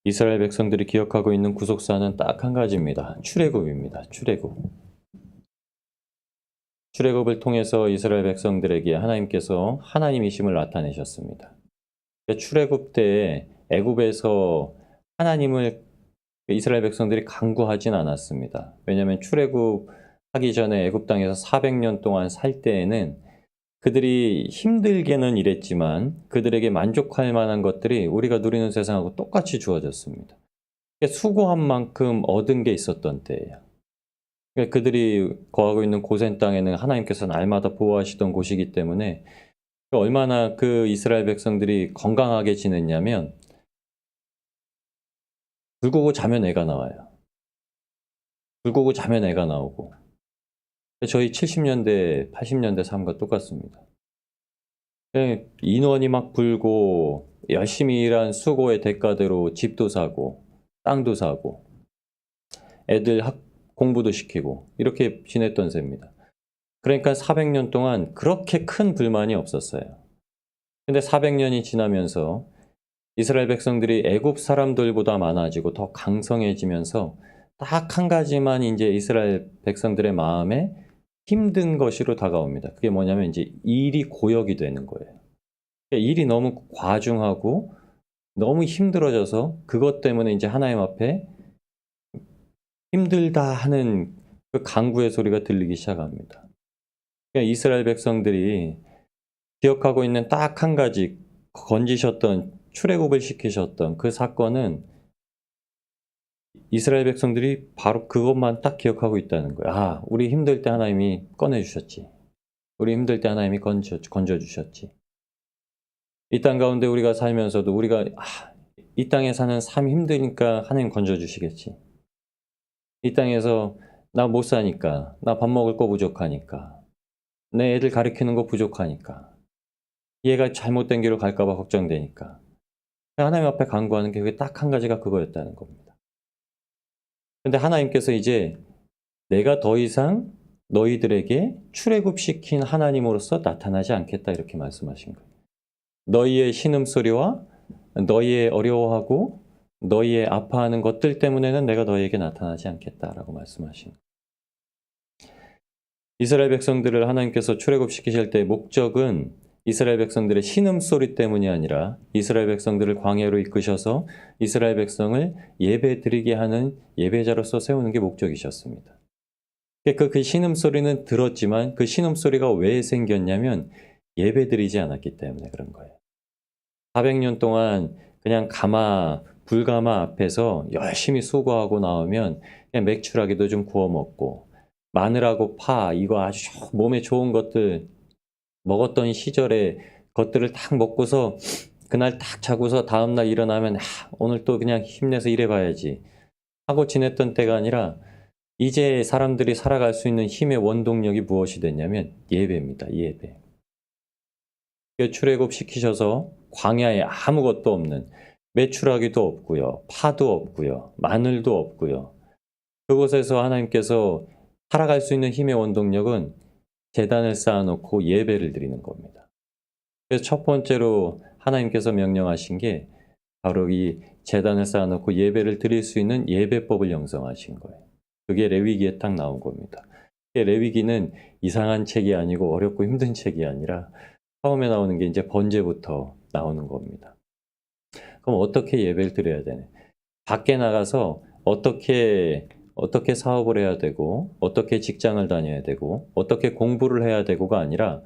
이스라엘 백성들이 기억하고 있는 구속사는 딱 한 가지입니다. 출애굽입니다. 출애굽. 출애굽을 통해서 이스라엘 백성들에게 하나님께서 하나님이심을 나타내셨습니다. 출애굽 때 애굽에서 하나님을 이스라엘 백성들이 간구하진 않았습니다. 왜냐하면 출애굽하기 전에 애굽 땅에서 400년 동안 살 때에는 그들이 힘들게는 일했지만 그들에게 만족할 만한 것들이 우리가 누리는 세상하고 똑같이 주어졌습니다. 수고한 만큼 얻은 게 있었던 때예요. 그들이 거하고 있는 고센 땅에는 하나님께서 날마다 보호하시던 곳이기 때문에 얼마나 그 이스라엘 백성들이 건강하게 지냈냐면 불 끄고 자면 애가 나와요. 불 끄고 자면 애가 나오고 저희 70년대, 80년대 삶과 똑같습니다. 인원이 막 불고 열심히 일한 수고의 대가대로 집도 사고 땅도 사고 애들 공부도 시키고 이렇게 지냈던 셈입니다. 그러니까 400년 동안 그렇게 큰 불만이 없었어요. 근데 400년이 지나면서 이스라엘 백성들이 애굽 사람들보다 많아지고 더 강성해지면서 딱 한 가지만 이제 이스라엘 백성들의 마음에 힘든 것으로 다가옵니다. 그게 뭐냐면 이제 일이 고역이 되는 거예요. 일이 너무 과중하고 너무 힘들어져서 그것 때문에 이제 하나님 앞에 힘들다 하는 그 간구의 소리가 들리기 시작합니다. 그러니까 이스라엘 백성들이 기억하고 있는 딱 한 가지 건지셨던 출애굽을 시키셨던 그 사건은 이스라엘 백성들이 바로 그것만 딱 기억하고 있다는 거예요. 아, 우리 힘들 때 하나님이 꺼내주셨지. 우리 힘들 때 하나님이 건져주셨지. 이 땅 가운데 우리가 살면서도 우리가 이 땅에 사는 삶이 힘드니까 하나님 건져주시겠지. 이 땅에서 나 못 사니까, 나 밥 먹을 거 부족하니까, 내 애들 가르치는 거 부족하니까, 얘가 잘못된 길로 갈까 봐 걱정되니까 하나님 앞에 간구하는 게 그게 딱 한 가지가 그거였다는 겁니다. 근데 하나님께서 이제 내가 더 이상 너희들에게 출애굽시킨 하나님으로서 나타나지 않겠다 이렇게 말씀하신 거예요. 너희의 신음소리와 너희의 어려워하고 너희의 아파하는 것들 때문에는 내가 너희에게 나타나지 않겠다라고 말씀하신 거예요. 이스라엘 백성들을 하나님께서 출애굽시키실 때의 목적은 이스라엘 백성들의 신음소리 때문이 아니라 이스라엘 백성들을 광야로 이끄셔서 이스라엘 백성을 예배 드리게 하는 예배자로서 세우는 게 목적이셨습니다. 그 신음소리는 들었지만 그 신음소리가 왜 생겼냐면 예배 드리지 않았기 때문에 그런 거예요. 400년 동안 그냥 불가마 앞에서 열심히 수고하고 나오면 그냥 맥주라기도 좀 구워 먹고 마늘하고 파 이거 아주 몸에 좋은 것들 먹었던 시절에 것들을 딱 먹고서 그날 딱 자고서 다음날 일어나면 오늘 또 그냥 힘내서 일해봐야지 하고 지냈던 때가 아니라 이제 사람들이 살아갈 수 있는 힘의 원동력이 무엇이 됐냐면 예배입니다. 예배. 출애굽 시키셔서 광야에 아무것도 없는 메추라기도 없고요. 파도 없고요. 마늘도 없고요. 그곳에서 하나님께서 살아갈 수 있는 힘의 원동력은 제단을 쌓아놓고 예배를 드리는 겁니다. 그래서 첫 번째로 하나님께서 명령하신 게 바로 이 제단을 쌓아놓고 예배를 드릴 수 있는 예배법을 형성하신 거예요. 그게 레위기에 딱 나온 겁니다. 레위기는 이상한 책이 아니고 어렵고 힘든 책이 아니라 처음에 나오는 게 이제 번제부터 나오는 겁니다. 그럼 어떻게 예배를 드려야 되냐? 밖에 나가서 어떻게 사업을 해야 되고 어떻게 직장을 다녀야 되고 어떻게 공부를 해야 되고가 아니라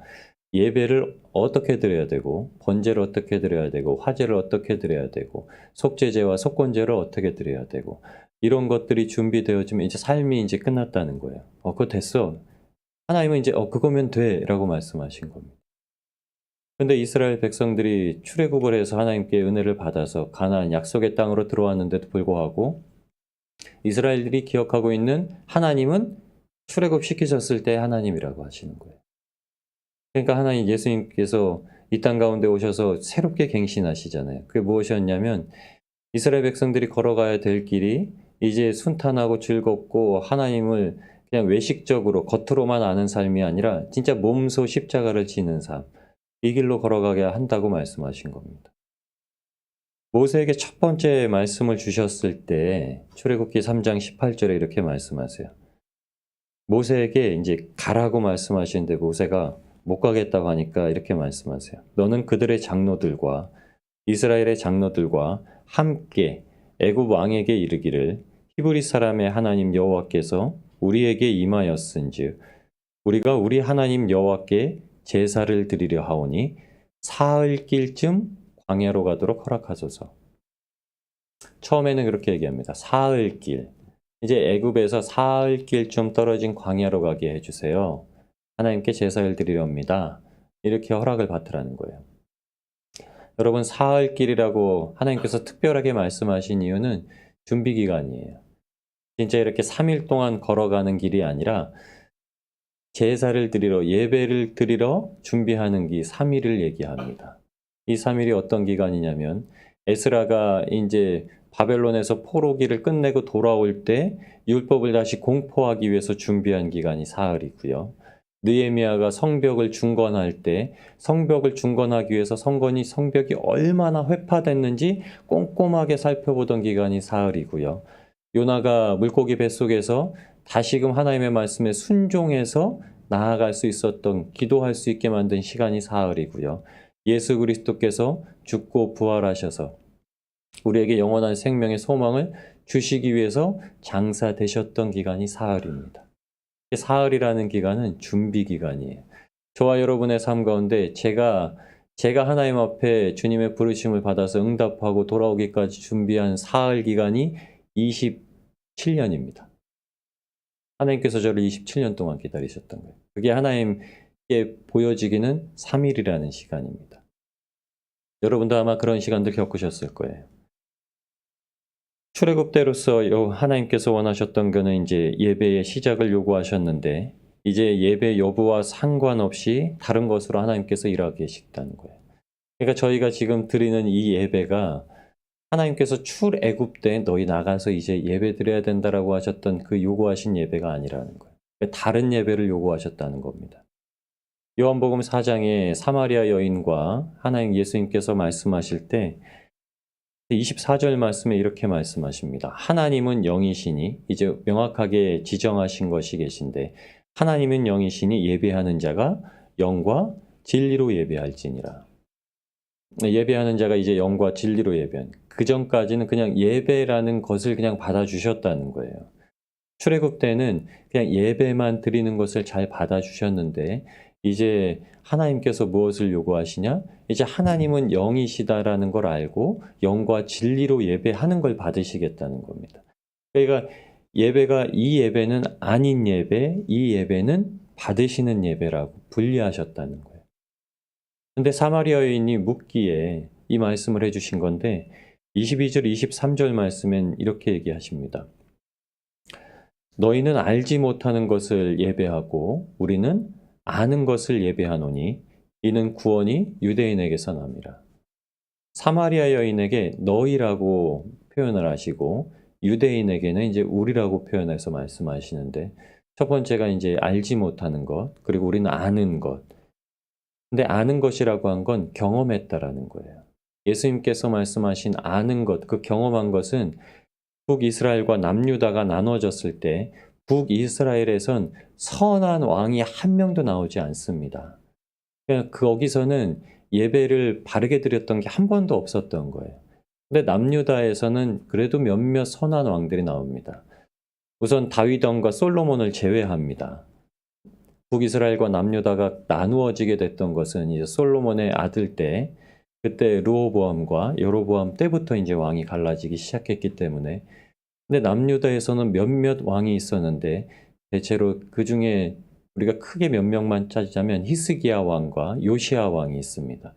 예배를 어떻게 드려야 되고 번제를 어떻게 드려야 되고 화제를 어떻게 드려야 되고 속죄제와 속건제를 어떻게 드려야 되고 이런 것들이 준비되어지면 이제 삶이 이제 끝났다는 거예요. 그거 됐어. 하나님은 이제 그거면 돼 라고 말씀하신 겁니다. 근데 이스라엘 백성들이 출애굽을 해서 하나님께 은혜를 받아서 가나안 약속의 땅으로 들어왔는데도 불구하고 이스라엘들이 기억하고 있는 하나님은 출애굽 시키셨을 때 하나님이라고 하시는 거예요. 그러니까 하나님 예수님께서 이 땅 가운데 오셔서 새롭게 갱신하시잖아요. 그게 무엇이었냐면 이스라엘 백성들이 걸어가야 될 길이 이제 순탄하고 즐겁고 하나님을 그냥 외식적으로 겉으로만 아는 삶이 아니라 진짜 몸소 십자가를 지는 삶, 이 길로 걸어가게 한다고 말씀하신 겁니다. 모세에게 첫 번째 말씀을 주셨을 때 출애굽기 3장 18절에 이렇게 말씀하세요. 모세에게 이제 가라고 말씀하시는데 모세가 못 가겠다고 하니까 이렇게 말씀하세요. 너는 그들의 장로들과 이스라엘의 장로들과 함께 애굽 왕에게 이르기를 히브리 사람의 하나님 여호와께서 우리에게 임하였은즉 우리가 우리 하나님 여호와께 제사를 드리려 하오니 사흘길쯤 광야로 가도록 허락하소서. 처음에는 그렇게 얘기합니다. 사흘길. 이제 애굽에서 사흘길쯤 떨어진 광야로 가게 해주세요. 하나님께 제사를 드리려 합니다. 이렇게 허락을 받으라는 거예요. 여러분, 사흘길이라고 하나님께서 특별하게 말씀하신 이유는 준비 기간이에요. 진짜 이렇게 3일 동안 걸어가는 길이 아니라 제사를 드리러, 예배를 드리러 준비하는 기 3일을 얘기합니다. 이 3일이 어떤 기간이냐면 에스라가 이제 바벨론에서 포로기를 끝내고 돌아올 때 율법을 다시 공포하기 위해서 준비한 기간이 사흘이고요. 느헤미야가 성벽을 중건할 때 성벽을 중건하기 위해서 성벽이 얼마나 회파됐는지 꼼꼼하게 살펴보던 기간이 사흘이고요. 요나가 물고기 뱃속에서 다시금 하나님의 말씀에 순종해서 나아갈 수 있었던, 기도할 수 있게 만든 시간이 사흘이고요. 예수 그리스도께서 죽고 부활하셔서 우리에게 영원한 생명의 소망을 주시기 위해서 장사되셨던 기간이 사흘입니다. 사흘이라는 기간은 준비 기간이에요. 저와 여러분의 삶 가운데 제가 하나님 앞에 주님의 부르심을 받아서 응답하고 돌아오기까지 준비한 사흘 기간이 27년입니다. 하나님께서 저를 27년 동안 기다리셨던 거예요. 그게 하나님께 보여지기는 3일이라는 시간입니다. 여러분도 아마 그런 시간들 겪으셨을 거예요. 출애굽 때로서 하나님께서 원하셨던 거는 이제 예배의 시작을 요구하셨는데 이제 예배 여부와 상관없이 다른 것으로 하나님께서 일하고 계시다는 거예요. 그러니까 저희가 지금 드리는 이 예배가 하나님께서 출애굽 때 너희 나가서 이제 예배 드려야 된다라고 하셨던 그 요구하신 예배가 아니라는 거예요. 다른 예배를 요구하셨다는 겁니다. 요한복음 4장에 사마리아 여인과 하나님 예수님께서 말씀하실 때 24절 말씀에 이렇게 말씀하십니다. 하나님은 영이시니, 이제 명확하게 지정하신 것이 계신데 하나님은 영이시니 예배하는 자가 영과 진리로 예배할지니라. 예배하는 자가 이제 영과 진리로 예배한, 그 전까지는 그냥 예배라는 것을 그냥 받아주셨다는 거예요. 출애굽 때는 그냥 예배만 드리는 것을 잘 받아주셨는데 이제 하나님께서 무엇을 요구하시냐? 이제 하나님은 영이시다라는 걸 알고 영과 진리로 예배하는 걸 받으시겠다는 겁니다. 그러니까 이 예배는 아닌 예배, 이 예배는 받으시는 예배라고 분리하셨다는 거예요. 근데 사마리아 여인이 묻기에 이 말씀을 해주신 건데 22절, 23절 말씀엔 이렇게 얘기하십니다. 너희는 알지 못하는 것을 예배하고 우리는 아는 것을 예배하노니 이는 구원이 유대인에게서 남이라. 사마리아 여인에게 너희라고 표현을 하시고 유대인에게는 이제 우리라고 표현해서 말씀하시는데 첫 번째가 이제 알지 못하는 것, 그리고 우리는 아는 것. 근데 아는 것이라고 한 건 경험했다라는 거예요. 예수님께서 말씀하신 아는 것, 그 경험한 것은 북이스라엘과 남유다가 나눠졌을 때 북이스라엘에선 선한 왕이 한 명도 나오지 않습니다. 그냥 거기서는 예배를 바르게 드렸던 게 한 번도 없었던 거예요. 근데 남유다에서는 그래도 몇몇 선한 왕들이 나옵니다. 우선 다윗 왕과 솔로몬을 제외합니다. 북이스라엘과 남유다가 나누어지게 됐던 것은 이제 솔로몬의 아들 때, 그때 르호보암과 여로보암 때부터 이제 왕이 갈라지기 시작했기 때문에. 근데 남유다에서는 몇몇 왕이 있었는데 대체로 그 중에 우리가 크게 몇 명만 찾자면 히스기야 왕과 요시야 왕이 있습니다.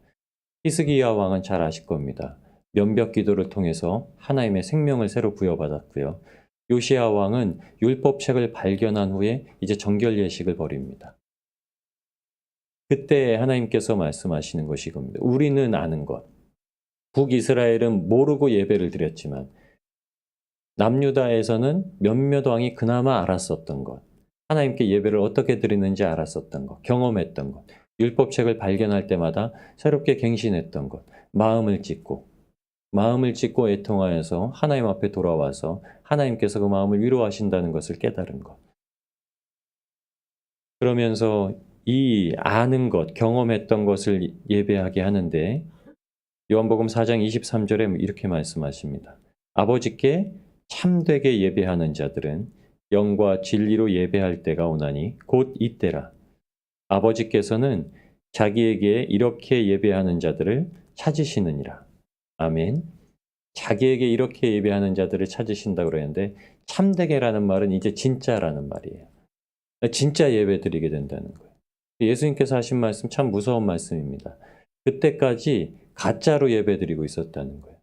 히스기야 왕은 잘 아실 겁니다. 면벽 기도를 통해서 하나님의 생명을 새로 부여받았고요. 요시야 왕은 율법책을 발견한 후에 이제 정결 예식을 벌입니다. 그때 하나님께서 말씀하시는 것이 이겁니다. 우리는 아는 것. 북이스라엘은 모르고 예배를 드렸지만 남유다에서는 몇몇 왕이 그나마 알았었던 것. 하나님께 예배를 어떻게 드리는지 알았었던 것. 경험했던 것. 율법책을 발견할 때마다 새롭게 갱신했던 것. 마음을 찢고. 마음을 찢고 애통하여서 하나님 앞에 돌아와서 하나님께서 그 마음을 위로하신다는 것을 깨달은 것. 그러면서 이 아는 것, 경험했던 것을 예배하게 하는데 요한복음 4장 23절에 이렇게 말씀하십니다. 아버지께 참되게 예배하는 자들은 영과 진리로 예배할 때가 오나니 곧 이때라. 아버지께서는 자기에게 이렇게 예배하는 자들을 찾으시느니라. 아멘. 자기에게 이렇게 예배하는 자들을 찾으신다고 그러는데 참되게라는 말은 이제 진짜라는 말이에요. 진짜 예배 드리게 된다는 거예요. 예수님께서 하신 말씀 참 무서운 말씀입니다. 그때까지 가짜로 예배 드리고 있었다는 거예요.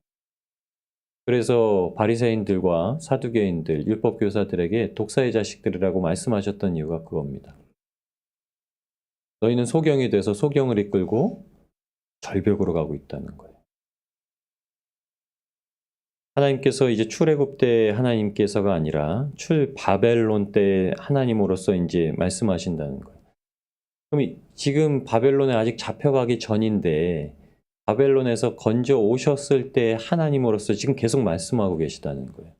그래서 바리새인들과 사두개인들, 율법교사들에게 독사의 자식들이라고 말씀하셨던 이유가 그겁니다. 너희는 소경이 돼서 소경을 이끌고 절벽으로 가고 있다는 거예요. 하나님께서 이제 출애굽 때 하나님께서가 아니라 출바벨론 때 하나님으로서 이제 말씀하신다는 거예요. 그럼 지금 바벨론에 아직 잡혀가기 전인데 바벨론에서 건져 오셨을 때 하나님으로서 지금 계속 말씀하고 계시다는 거예요.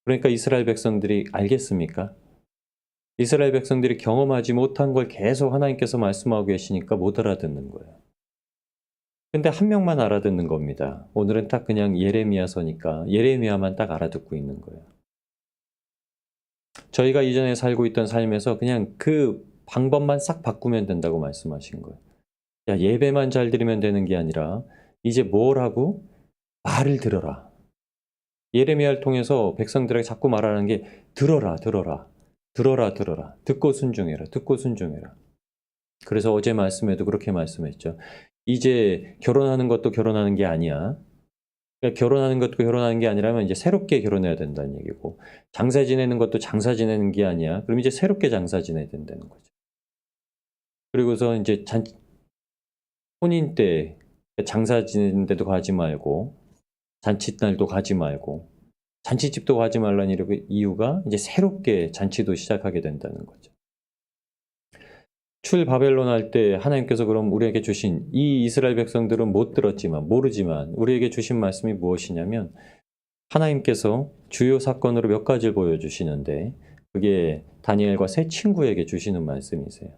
그러니까 이스라엘 백성들이 알겠습니까? 이스라엘 백성들이 경험하지 못한 걸 계속 하나님께서 말씀하고 계시니까 못 알아듣는 거예요. 근데 한 명만 알아듣는 겁니다. 오늘은 딱 그냥 예레미야서니까 예레미야만 딱 알아듣고 있는 거예요. 저희가 이전에 살고 있던 삶에서 그냥 그 방법만 싹 바꾸면 된다고 말씀하신 거예요. 야, 예배만 잘 드리면 되는 게 아니라 이제 뭘 하고 말을 들어라. 예레미야를 통해서 백성들에게 자꾸 말하는 게 들어라, 들어라, 들어라, 들어라, 듣고 순종해라, 듣고 순종해라. 그래서 어제 말씀에도 그렇게 말씀했죠. 이제 결혼하는 것도 결혼하는 게 아니야. 그러니까 결혼하는 것도 결혼하는 게 아니라면 이제 새롭게 결혼해야 된다는 얘기고, 장사 지내는 것도 장사 지내는 게 아니야. 그럼 이제 새롭게 장사 지내야 된다는 거죠. 그리고서 이제 혼인 때 장사 지내는 데도 가지 말고, 잔칫날도 가지 말고, 잔치집도 가지 말라는 이유가 이제 새롭게 잔치도 시작하게 된다는 거죠. 출 바벨론 할 때 하나님께서 그럼 우리에게 주신 이 이스라엘 백성들은 못 들었지만 모르지만 우리에게 주신 말씀이 무엇이냐면 하나님께서 주요 사건으로 몇 가지를 보여주시는데 그게 다니엘과 세 친구에게 주시는 말씀이세요.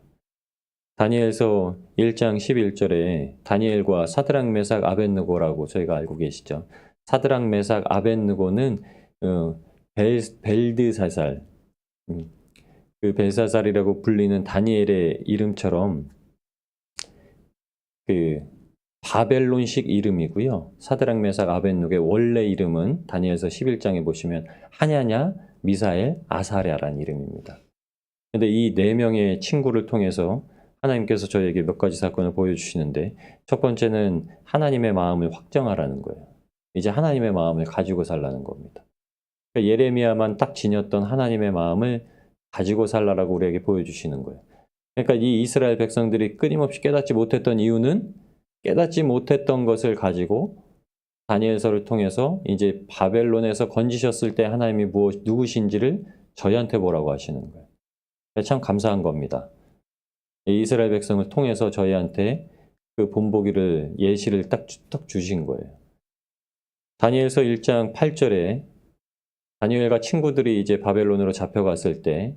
다니엘서 1장 11절에 다니엘과 사드락 메삭 아벳느고라고 저희가 알고 계시죠. 사드락 메삭 아벳느고는 벨드사살 그 벨사살이라고 불리는 다니엘의 이름처럼 그 바벨론식 이름이고요. 사드락 메삭 아벳느고의 원래 이름은 다니엘서 11장에 보시면 하냐냐, 미사엘, 아사랴라는 이름입니다. 그런데 이 네 명의 친구를 통해서 하나님께서 저에게 몇 가지 사건을 보여주시는데 첫 번째는 하나님의 마음을 확정하라는 거예요. 이제 하나님의 마음을 가지고 살라는 겁니다. 그러니까 예레미야만 딱 지녔던 하나님의 마음을 가지고 살라라고 우리에게 보여주시는 거예요. 그러니까 이 이스라엘 백성들이 끊임없이 깨닫지 못했던 이유는 깨닫지 못했던 것을 가지고 다니엘서를 통해서 이제 바벨론에서 건지셨을 때 하나님이 누구신지를 저희한테 보라고 하시는 거예요. 참 감사한 겁니다. 이스라엘 백성을 통해서 저희한테 그 본보기를 예시를 딱 주신 거예요. 다니엘서 1장 8절에 다니엘과 친구들이 이제 바벨론으로 잡혀갔을 때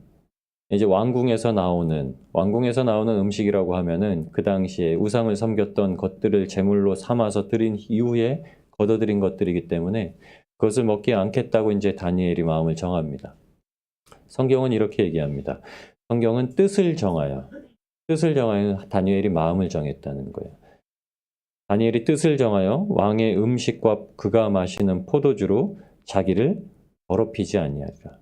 이제 왕궁에서 나오는 음식이라고 하면은 그 당시에 우상을 섬겼던 것들을 제물로 삼아서 드린 이후에 걷어들인 것들이기 때문에 그것을 먹지 않겠다고 이제 다니엘이 마음을 정합니다. 성경은 이렇게 얘기합니다. 성경은 뜻을 정하여 다니엘이 마음을 정했다는 거예요. 다니엘이 뜻을 정하여 왕의 음식과 그가 마시는 포도주로 자기를 더럽히지 아니하리라.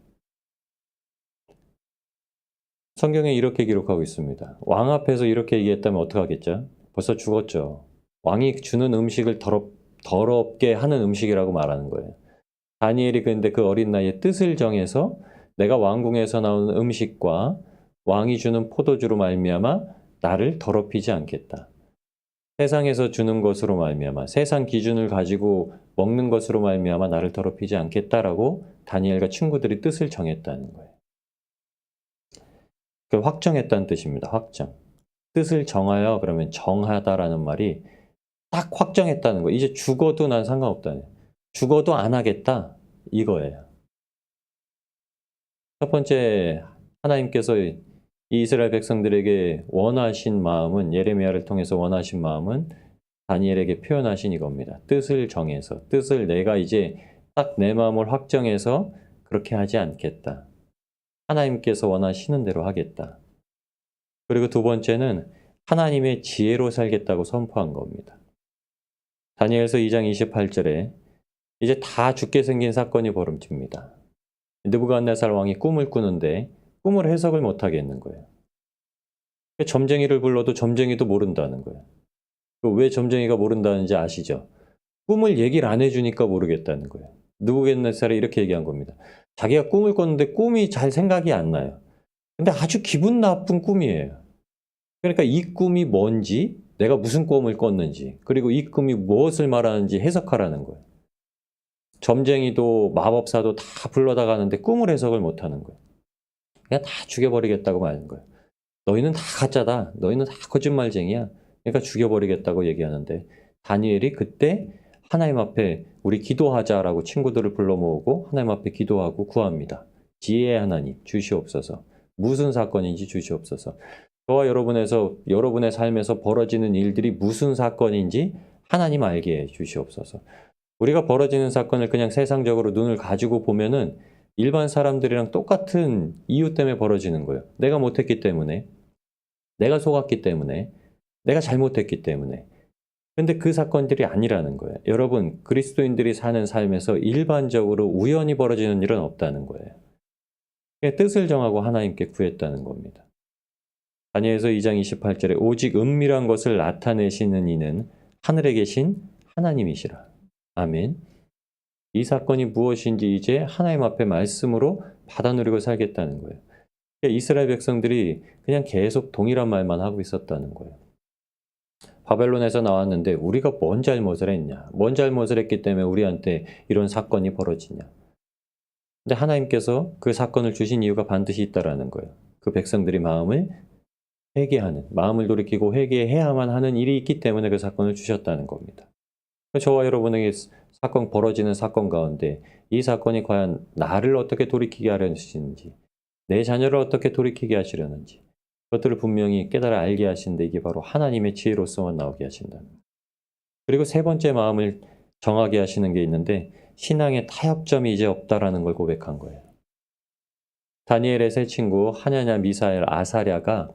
성경에 이렇게 기록하고 있습니다. 왕 앞에서 이렇게 얘기했다면 어떡하겠죠? 벌써 죽었죠. 왕이 주는 음식을 더럽게 하는 음식이라고 말하는 거예요. 다니엘이 근데 그 어린 나이에 뜻을 정해서 내가 왕궁에서 나오는 음식과 왕이 주는 포도주로 말미암아 나를 더럽히지 않겠다. 세상에서 주는 것으로 말미암아 세상 기준을 가지고 먹는 것으로 말미암아 나를 더럽히지 않겠다라고 다니엘과 친구들이 뜻을 정했다는 거예요. 그 확정했다는 뜻입니다. 확정. 뜻을 정하여 그러면 정하다라는 말이 딱 확정했다는 거예요. 이제 죽어도 난 상관없다는 거예요. 죽어도 안 하겠다 이거예요. 첫 번째 하나님께서 이 이스라엘 백성들에게 원하신 마음은 예레미야를 통해서 원하신 마음은 다니엘에게 표현하신 이겁니다. 뜻을 정해서 뜻을 내가 이제 딱 내 마음을 확정해서 그렇게 하지 않겠다. 하나님께서 원하시는 대로 하겠다. 그리고 두 번째는 하나님의 지혜로 살겠다고 선포한 겁니다. 다니엘서 2장 28절에 이제 다 죽게 생긴 사건이 벌어집니다. 느부갓네살 왕이 꿈을 꾸는데 꿈을 해석을 못 하겠는 거예요. 점쟁이를 불러도 점쟁이도 모른다는 거예요. 왜 점쟁이가 모른다는지 아시죠? 꿈을 얘기를 안 해주니까 모르겠다는 거예요. 느부갓네살이 이렇게 얘기한 겁니다. 자기가 꿈을 꿨는데 꿈이 잘 생각이 안 나요. 근데 아주 기분 나쁜 꿈이에요. 그러니까 이 꿈이 뭔지, 내가 무슨 꿈을 꿨는지, 그리고 이 꿈이 무엇을 말하는지 해석하라는 거예요. 점쟁이도 마법사도 다 불러다 가는데 꿈을 해석을 못 하는 거예요. 그냥 다 죽여버리겠다고 말하는 거예요. 너희는 다 가짜다. 너희는 다 거짓말쟁이야. 그러니까 죽여버리겠다고 얘기하는데 다니엘이 그때 하나님 앞에 우리 기도하자라고 친구들을 불러 모으고 하나님 앞에 기도하고 구합니다. 지혜의 하나님 주시옵소서. 무슨 사건인지 주시옵소서. 저와 여러분의 삶에서 벌어지는 일들이 무슨 사건인지 하나님 알게 해 주시옵소서. 우리가 벌어지는 사건을 그냥 세상적으로 눈을 가지고 보면은 일반 사람들이랑 똑같은 이유 때문에 벌어지는 거예요. 내가 못했기 때문에, 내가 속았기 때문에, 내가 잘못했기 때문에. 근데 그 사건들이 아니라는 거예요. 여러분, 그리스도인들이 사는 삶에서 일반적으로 우연히 벌어지는 일은 없다는 거예요. 뜻을 정하고 하나님께 구했다는 겁니다. 다니엘서 2장 28절에 오직 은밀한 것을 나타내시는 이는 하늘에 계신 하나님이시라. 아멘. 이 사건이 무엇인지 이제 하나님 앞에 말씀으로 받아 누리고 살겠다는 거예요. 이스라엘 백성들이 그냥 계속 동일한 말만 하고 있었다는 거예요. 바벨론에서 나왔는데 우리가 뭔 잘못을 했냐? 뭔 잘못을 했기 때문에 우리한테 이런 사건이 벌어지냐? 근데 하나님께서 그 사건을 주신 이유가 반드시 있다라는 거예요. 그 백성들이 마음을 회개하는, 마음을 돌이키고 회개해야만 하는 일이 있기 때문에 그 사건을 주셨다는 겁니다. 저와 여러분에게 사건 벌어지는 사건 가운데 이 사건이 과연 나를 어떻게 돌이키게 하려는지, 내 자녀를 어떻게 돌이키게 하시려는지 그것들을 분명히 깨달아 알게 하시는데 이게 바로 하나님의 지혜로서만 나오게 하신다. 그리고 세 번째 마음을 정하게 하시는 게 있는데 신앙의 타협점이 이제 없다라는 걸 고백한 거예요. 다니엘의 세 친구 하냐냐, 미사엘, 아사랴가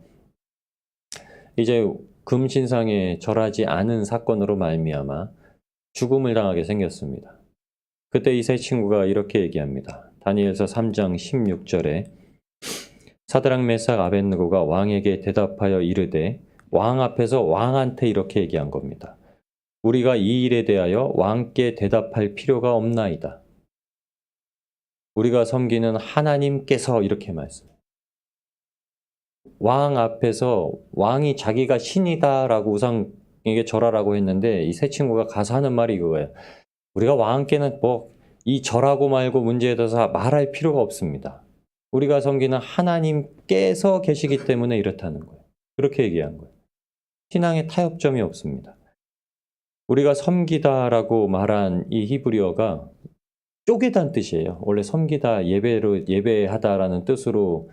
이제 금신상에 절하지 않은 사건으로 말미암아 죽음을 당하게 생겼습니다. 그때 이 세 친구가 이렇게 얘기합니다. 다니엘서 3장 16절에 사드락, 메삭, 아벳느고가 왕에게 대답하여 이르되 왕 앞에서 왕한테 이렇게 얘기한 겁니다. 우리가 이 일에 대하여 왕께 대답할 필요가 없나이다. 우리가 섬기는 하나님께서 이렇게 말씀해요. 왕 앞에서 왕이 자기가 신이다라고 우상에게 절하라고 했는데 이 세 친구가 가서 하는 말이 이거예요. 우리가 왕께는 이 절하고 말고 문제에 대해서 말할 필요가 없습니다. 우리가 섬기는 하나님께서 계시기 때문에 이렇다는 거예요. 그렇게 얘기한 거예요. 신앙에 타협점이 없습니다. 우리가 섬기다라고 말한 이 히브리어가 쪼개다는 뜻이에요. 원래 섬기다, 예배하다라는 뜻으로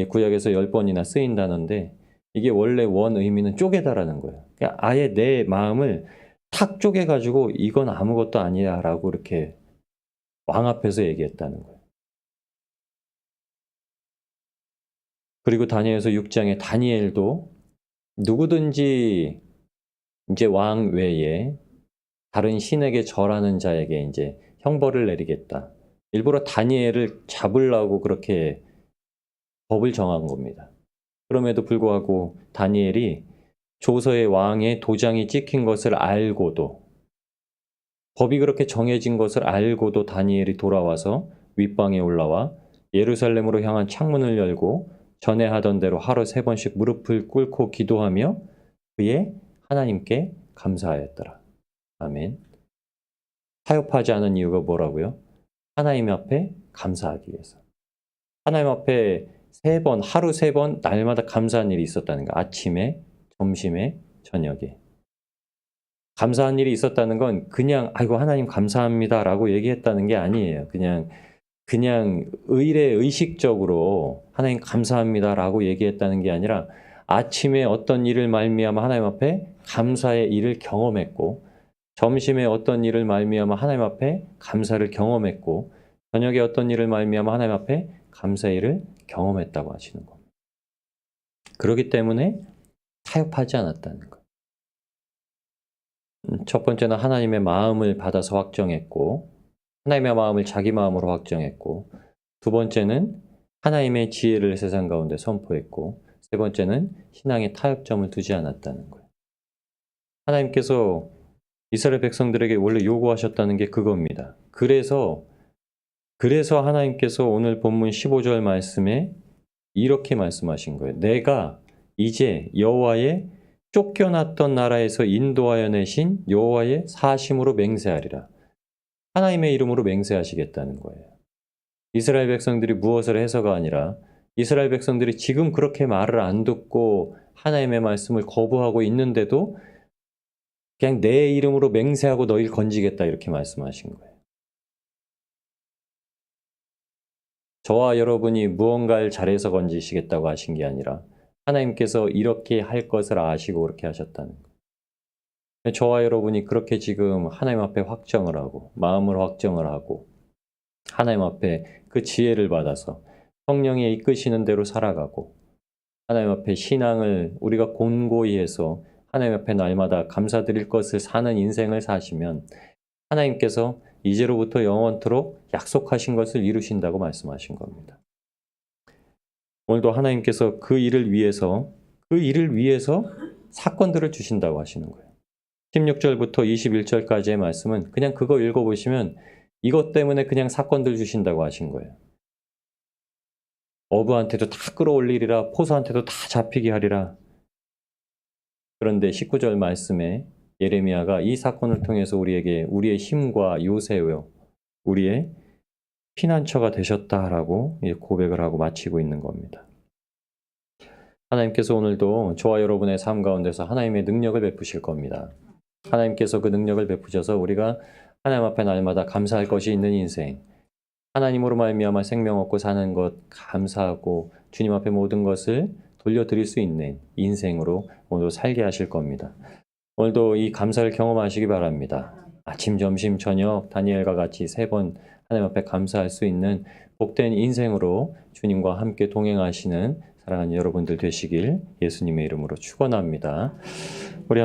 구약에서 10번이나 쓰인 단어인데 이게 원래 원 의미는 쪼개다라는 거예요. 그러니까 아예 내 마음을 탁 쪼개가지고 이건 아무것도 아니야 라고 이렇게 왕 앞에서 얘기했다는 거예요. 그리고 다니엘서 6장에 다니엘도 누구든지 이제 왕 외에 다른 신에게 절하는 자에게 이제 형벌을 내리겠다. 일부러 다니엘을 잡으려고 그렇게 법을 정한 겁니다. 그럼에도 불구하고 다니엘이 조서의 왕의 도장이 찍힌 것을 알고도 법이 그렇게 정해진 것을 알고도 다니엘이 돌아와서 윗방에 올라와 예루살렘으로 향한 창문을 열고 전에 하던 대로 하루 3번씩 무릎을 꿇고 기도하며 그의 하나님께 감사하였더라. 아멘. 타협하지 않은 이유가 뭐라고요? 하나님 앞에 감사하기 위해서. 하나님 앞에 하루 3번 날마다 감사한 일이 있었다는 거. 아침에, 점심에, 저녁에. 감사한 일이 있었다는 건 그냥 아이고 하나님 감사합니다라고 얘기했다는 게 아니에요. 그냥 의식적으로 하나님 감사합니다라고 얘기했다는 게 아니라 아침에 어떤 일을 말미암아 하나님 앞에 감사의 일을 경험했고, 점심에 어떤 일을 말미암아 하나님 앞에 감사를 경험했고, 저녁에 어떤 일을 말미암아 하나님 앞에 감사의 일을 경험했다고 하시는 겁니다. 그렇기 때문에 타협하지 않았다는 거예요. 첫 번째는 하나님의 마음을 받아서 확정했고, 하나님의 마음을 자기 마음으로 확정했고, 두 번째는 하나님의 지혜를 세상 가운데 선포했고, 세 번째는 신앙의 타협점을 두지 않았다는 거예요. 하나님께서 이스라엘 백성들에게 원래 요구하셨다는 게 그겁니다. 그래서 하나님께서 오늘 본문 15절 말씀에 이렇게 말씀하신 거예요. 내가 이제 여호와의 쫓겨났던 나라에서 인도하여 내신 여호와의 사심으로 맹세하리라. 하나님의 이름으로 맹세하시겠다는 거예요. 이스라엘 백성들이 무엇을 해서가 아니라 이스라엘 백성들이 지금 그렇게 말을 안 듣고 하나님의 말씀을 거부하고 있는데도 그냥 내 이름으로 맹세하고 너희를 건지겠다 이렇게 말씀하신 거예요. 저와 여러분이 무언가를 잘해서 건지시겠다고 하신 게 아니라 하나님께서 이렇게 할 것을 아시고 그렇게 하셨다는 거예요. 저와 여러분이 그렇게 지금 하나님 앞에 확정을 하고 마음을 확정을 하고 하나님 앞에 그 지혜를 받아서 성령의 이끄시는 대로 살아가고 하나님 앞에 신앙을 우리가 곤고히 해서 하나님 앞에 날마다 감사드릴 것을 사는 인생을 사시면 하나님께서 이제로부터 영원토록 약속하신 것을 이루신다고 말씀하신 겁니다. 오늘도 하나님께서 그 일을 위해서 사건들을 주신다고 하시는 거예요. 16절부터 21절까지의 말씀은 그냥 그거 읽어보시면 이것 때문에 그냥 사건들 주신다고 하신 거예요. 어부한테도 다 끌어올리리라, 포수한테도 다 잡히게 하리라. 그런데 19절 말씀에 예레미야가 이 사건을 통해서 우리에게 우리의 힘과 요새요, 우리의 피난처가 되셨다라고 고백을 하고 마치고 있는 겁니다. 하나님께서 오늘도 저와 여러분의 삶 가운데서 하나님의 능력을 베푸실 겁니다. 하나님께서 그 능력을 베푸셔서 우리가 하나님 앞에 날마다 감사할 것이 있는 인생, 하나님으로 말미암아 생명 얻고 사는 것 감사하고 주님 앞에 모든 것을 돌려드릴 수 있는 인생으로 오늘도 살게 하실 겁니다. 오늘도 이 감사를 경험하시기 바랍니다. 아침, 점심, 저녁 다니엘과 같이 3번 하나님 앞에 감사할 수 있는 복된 인생으로 주님과 함께 동행하시는 사랑하는 여러분들 되시길 예수님의 이름으로 축원합니다. 우리